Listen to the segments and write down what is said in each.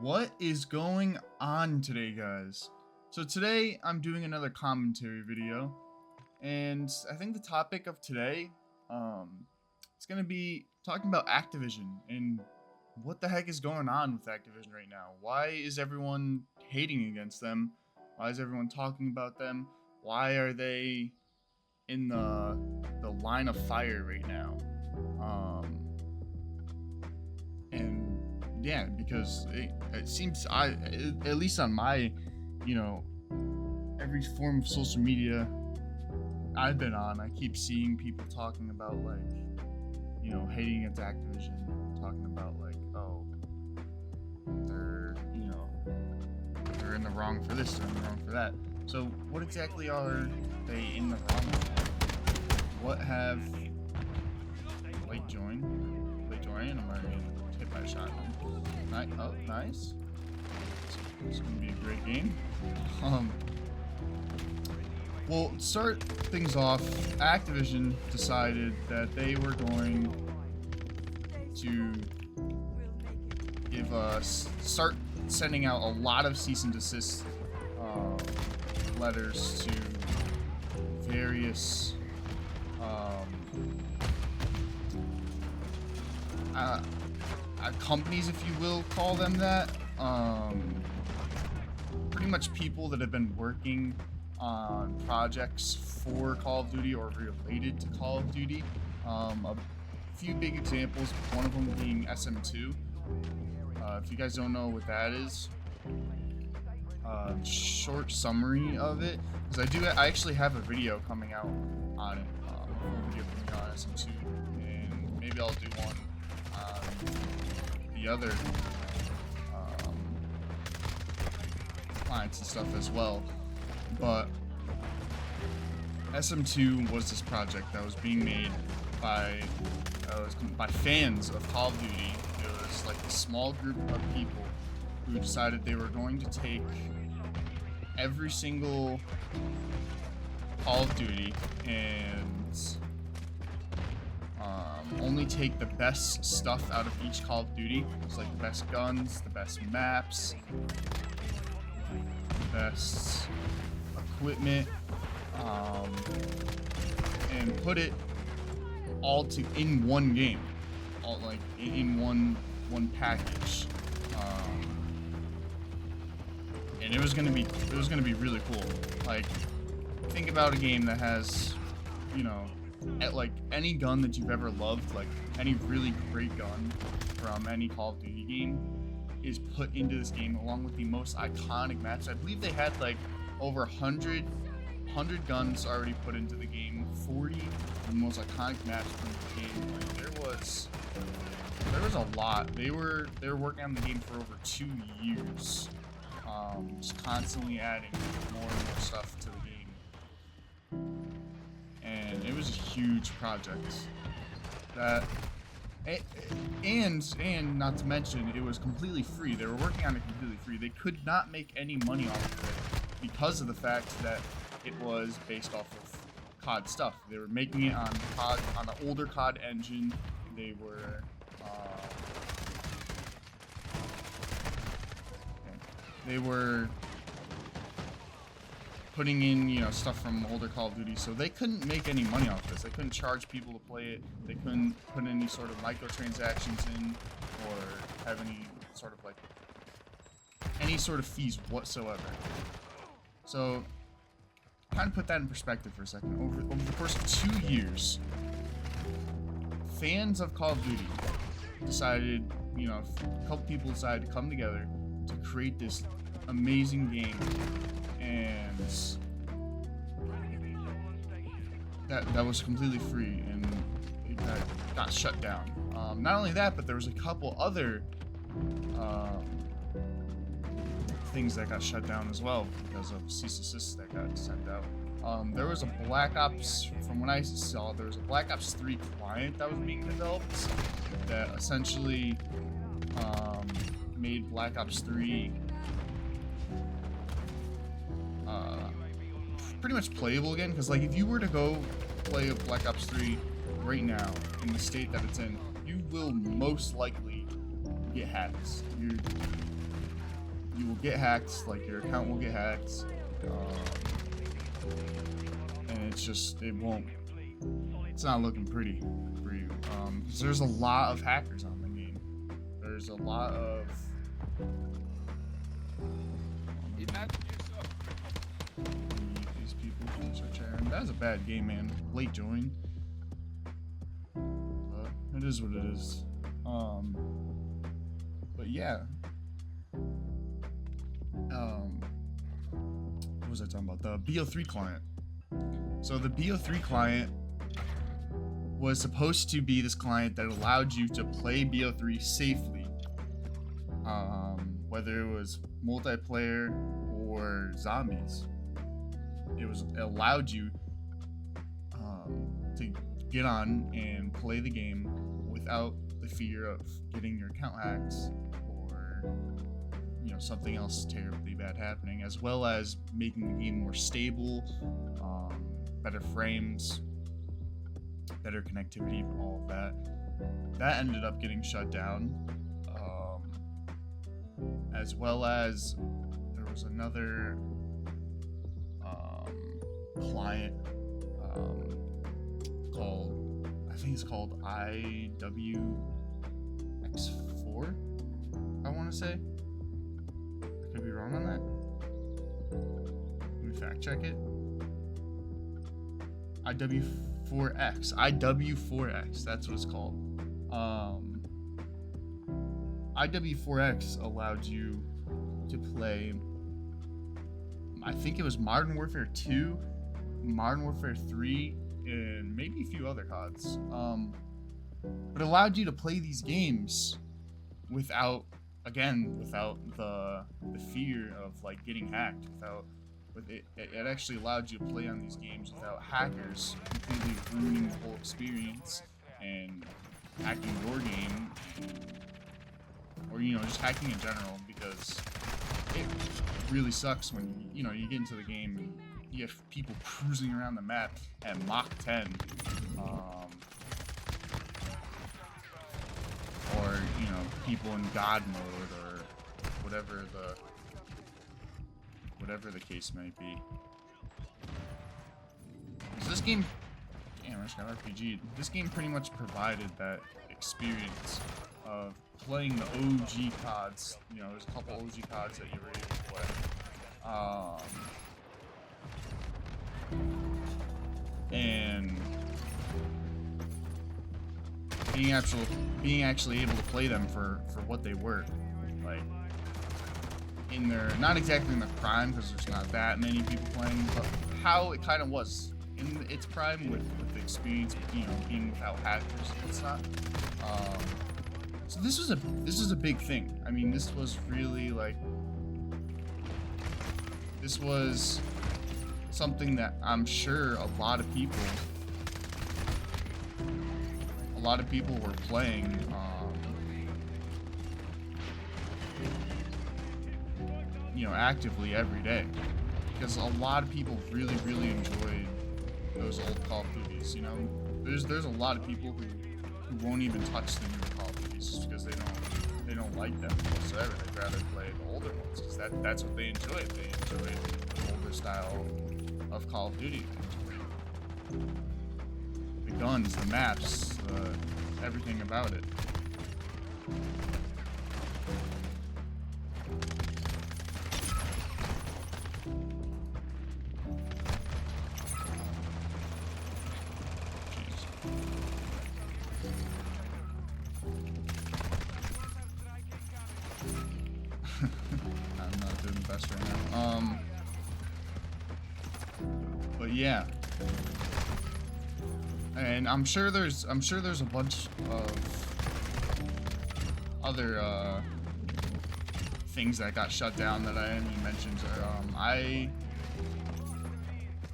What is going on today, guys? So today I'm doing another commentary video, and I think the topic of today it's gonna be talking about Activision and what the heck is going on with Activision right now. Why is everyone hating against them? Why is everyone talking about them? Why are they in the line of fire right now? And yeah, because it seems at least on my, every form of social media I've been on, I keep seeing people talking about hating against Activision, talking about they're in the wrong for this, they're in the wrong for that. So what exactly are they in the wrong for? What have late join? I'm already hit by a shotgun. Oh, nice. It's gonna be a great game. Well, to start things off, Activision decided that they were going to start sending out a lot of cease and desist letters to various companies, if you will call them that. Pretty much people that have been working on projects for Call of Duty or related to Call of Duty. A few big examples, one of them being SM2. If you guys don't know what that is, short summary of it, because I actually have a video coming out on it, a full video coming out on SM2, and maybe I'll do one on the other clients and stuff as well. But SM2 was this project that was being made by fans of Call of Duty. It was like a small group of people who decided they were going to take every single Call of Duty and only take the best stuff out of each Call of Duty. It's like the best guns, the best maps, the best equipment, and put it all in one game, all in one package. And it was gonna be really cool. Like, think about a game that has, any gun that you've ever loved, like any really great gun from any Call of Duty game is put into this game along with the most iconic maps. I believe they had over 100 guns already put into the game, 40 of the most iconic maps from the game. There was a lot. They were working on the game for over 2 years, just constantly adding more and more stuff to the game, and it was a huge project. And not to mention, it was completely free. They were working on it completely free. They could not make any money off of it because of the fact that it was based off of COD stuff. They were making it on COD, on the older COD engine. They were putting in, stuff from older Call of Duty, so they couldn't make any money off this. They couldn't charge people to play it. They couldn't put any sort of microtransactions in, or have any sort of fees whatsoever. So, kind of put that in perspective for a second. Over the course of 2 years, fans of Call of Duty decided, a couple people decided to come together to create this amazing game, and that was completely free, and it got shut down. Not only that, but there was a couple other things that got shut down as well because of cease and desist that got sent out. There was a Black Ops, from what I saw, there was a Black Ops 3 client that was being developed that essentially made Black Ops 3 pretty much playable again, because if you were to go play a Black Ops 3 right now in the state that it's in, you will most likely get hacks. get hacked, like your account will get hacked, and it's not looking pretty for you, because there's a lot of hackers on the game. There's a lot of these people can start sharing. That's a bad game, man. Late join. It is what it is. But yeah. What was I talking about? The BO3 client. So the BO3 client was supposed to be this client that allowed you to play BO3 safely. Whether it was multiplayer or zombies. It allowed you to get on and play the game without the fear of getting your account hacked or something else terribly bad happening, as well as making the game more stable, better frames, better connectivity, all of that. That ended up getting shut down, as well as there was another client I think it's called IWX4, I want to say. I could be wrong on that. Let me fact check it. IW4X, that's what it's called. IW4X allowed you to play, I think it was Modern Warfare 2, Modern Warfare 3, and maybe a few other CODs. But it allowed you to play these games without the fear of like getting hacked. It actually allowed you to play on these games without hackers completely ruining the whole experience and hacking your game, or just hacking in general, because it really sucks when you get into the game and you have people cruising around the map at Mach 10, or people in God mode, or whatever the case might be. So this game, damn, I just got RPG'd. This game pretty much provided that experience of playing the OG CODs. There's a couple OG CODs that you were able to play. And being actually able to play them for what they were, like in their, not exactly in their prime, because there's not that many people playing, but how it kind of was in its prime with the experience, being without hackers and stuff. So this was a big thing. I mean, this was really this was something that I'm sure a lot of people were playing actively every day, because a lot of people really enjoyed those old Call of Duties. There's a lot of people who won't even touch the newer Call of Duties just because they don't like them whatsoever. They'd rather play the older ones because that's what they enjoyed. They enjoyed the older style of Call of Duty. The guns, the maps, everything about it. I'm not doing the best right now. But yeah. And I'm sure there's a bunch of other things that got shut down that I didn't even mention.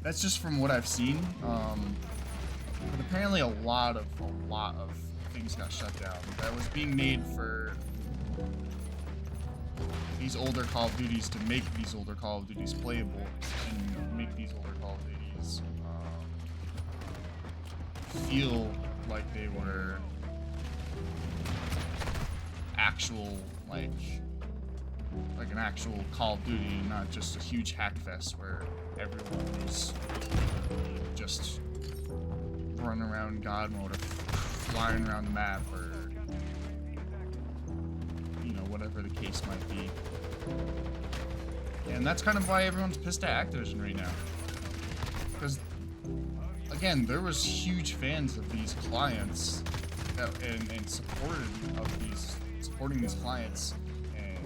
That's just from what I've seen. But apparently a lot of things got shut down that was being made for these older Call of Duties, to make these older Call of Duties playable and make these older Call of Duties feel like they were actual, like an actual Call of Duty and not just a huge hack fest where everyone's just running around God mode or flying around the map or, you know, whatever the case might be. And that's kind of why everyone's pissed at Activision right now. Because, again, there was huge fans of these clients and supporting these clients and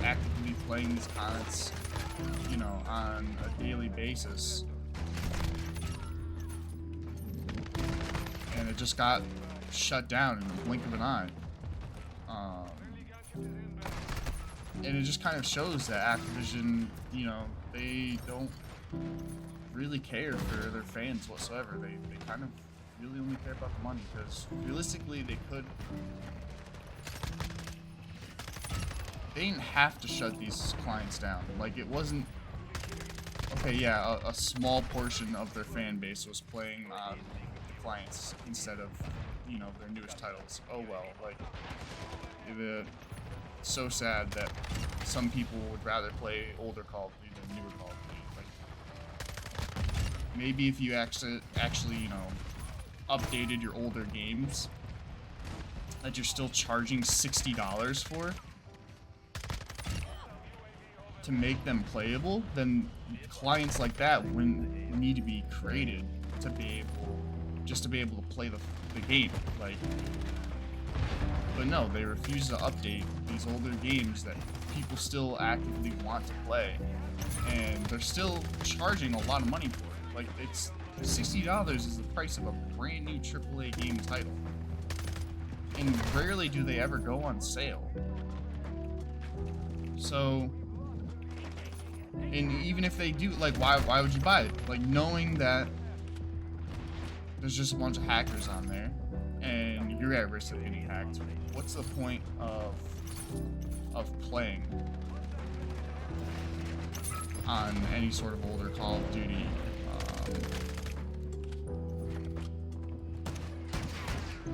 actively playing these clients, you know, on a daily basis. And it just got shut down in the blink of an eye. And it just kind of shows that Activision, you know, they don't really care for their fans whatsoever. They kind of really only care about the money, because realistically they didn't have to shut these clients down. Like, it wasn't, okay, yeah, a small portion of their fan base was playing on the clients instead of, you know, their newest titles. Oh well, like, it's so sad that some people would rather play older Call of Duty than newer Call of Duty. Like, maybe if you actually, you know, updated your older games that you're still charging $60 for to make them playable, then clients like that wouldn't need to be created to be able to play the game. Like, but no, they refuse to update these older games that people still actively want to play, and they're still charging a lot of money for it. Like, it's $60 is the price of a brand new AAA game title, and rarely do they ever go on sale. So, and even if they do, like, why would you buy it? Like, knowing that there's just a bunch of hackers on there and you're at risk of getting hacked, what's the point of playing on any sort of older Call of Duty?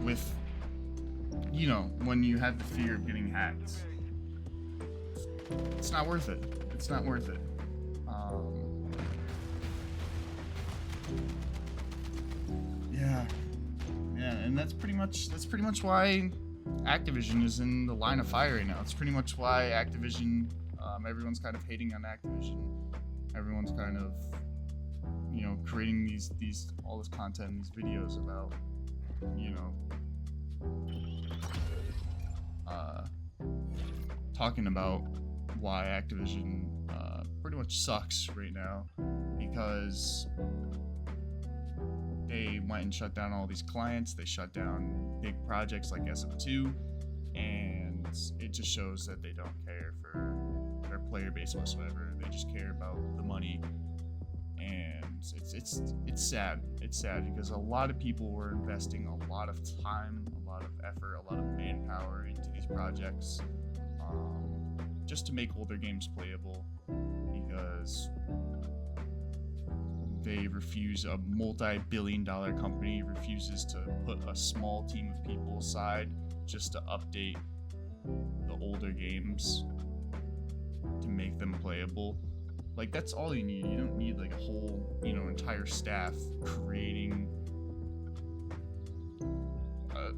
With, you know, when you have the fear of getting hacked, it's not worth it. It's not worth it. Yeah, and that's pretty much why Activision is in the line of fire right now. It's pretty much why Activision, everyone's kind of hating on Activision. Everyone's kind of, you know, creating all this content, these videos about, you know, talking about why Activision pretty much sucks right now, because they went and shut down all these clients. They shut down big projects like SM2, and it just shows that they don't care for their player base whatsoever. They just care about the money, and it's sad. It's sad because a lot of people were investing a lot of time, a lot of effort, a lot of manpower into these projects, just to make older games playable, because they refuse, a multi-billion-dollar company refuses to put a small team of people aside just to update the older games to make them playable. Like, that's all you need. You don't need like a whole, you know, entire staff creating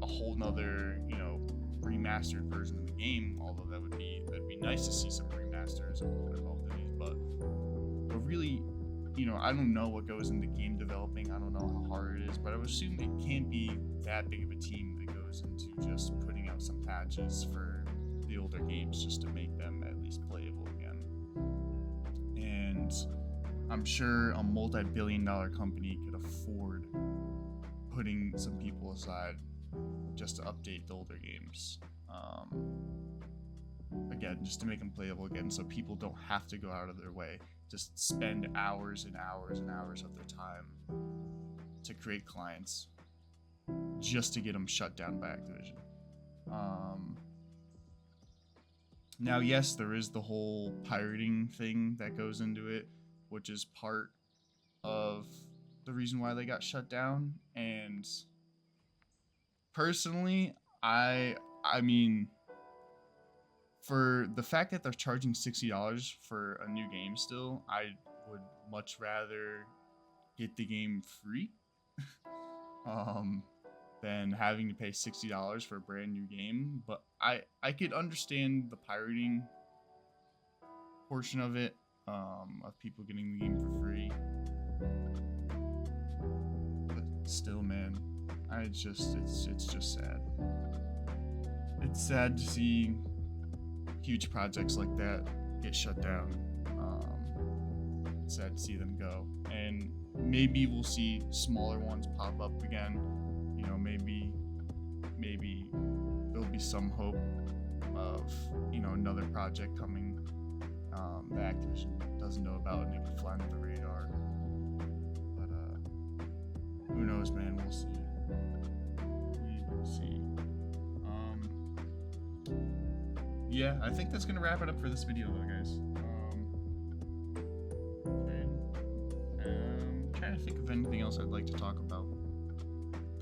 a whole nother, you know, remastered version of the game. Although that'd be nice to see some remasters involved in these, but really, you know, I don't know what goes into game developing. I don't know how hard it is, but I would assume it can't be that big of a team that goes into just putting out some patches for the older games just to make them at least playable again. And I'm sure a multi-billion-dollar company could afford putting some people aside just to update the older games. Again, just to make them playable again, so people don't have to go out of their way, just spend hours and hours and hours of their time to create clients just to get them shut down by Activision. Now, yes, there is the whole pirating thing that goes into it, which is part of the reason why they got shut down. And personally, I mean, for the fact that they're charging $60 for a new game still, I would much rather get the game free than having to pay $60 for a brand new game. But I could understand the pirating portion of it, of people getting the game for free. But still, man, it's just sad. It's sad to see huge projects like that get shut down. It's sad to see them go, and maybe we'll see smaller ones pop up again. You know, maybe there'll be some hope of, you know, another project coming that Activision doesn't know about and they can fly under the radar. But who knows, man? We'll see. We will see. Yeah, I think that's gonna wrap it up for this video, though, guys. Trying to think of anything else I'd like to talk about,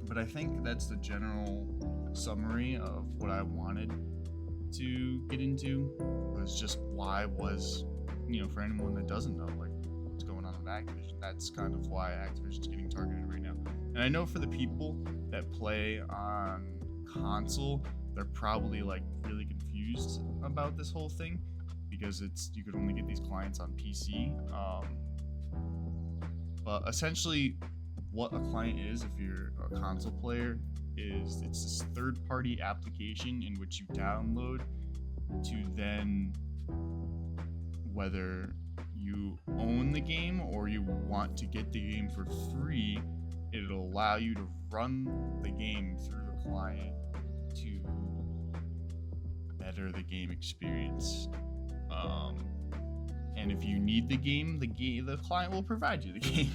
but I think that's the general summary of what I wanted to get into. Was just why was, you know, for anyone that doesn't know, like, what's going on with Activision, that's kind of why Activision's getting targeted right now. And I know for the people that play on console, they're probably like really confused about this whole thing, because you could only get these clients on PC. But essentially, what a client is, if you're a console player, is it's this third-party application in which you download to then, whether you own the game or you want to get the game for free, it'll allow you to run the game through the client to better the game experience. And if you need the game, the client will provide you the game.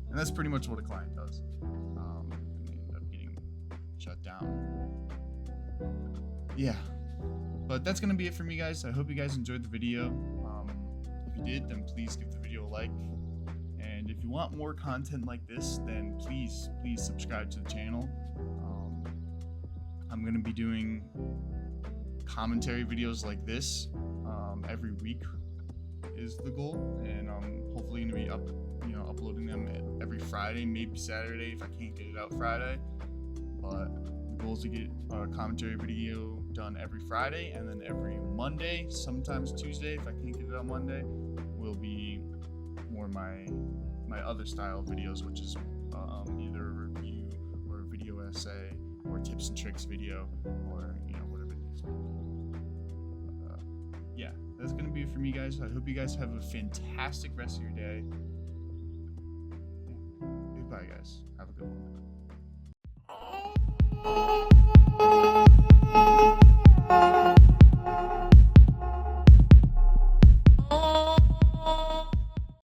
And that's pretty much what a client does. And they end up getting shut down. Yeah. But that's going to be it for me, guys. I hope you guys enjoyed the video. If you did, then please give the video a like. And if you want more content like this, then please subscribe to the channel. I'm going to be doing commentary videos like this every week is the goal, and I'm hopefully going to be uploading them every Friday, maybe Saturday if I can't get it out Friday. But the goal is to get a commentary video done every Friday, and then every Monday, sometimes Tuesday if I can't get it on Monday, will be more my other style videos, which is either a review or a video essay or tips and tricks video, or whatever it is. Yeah, that's gonna be it for me, guys. I hope you guys have a fantastic rest of your day. Yeah. Goodbye, guys. Have a good one.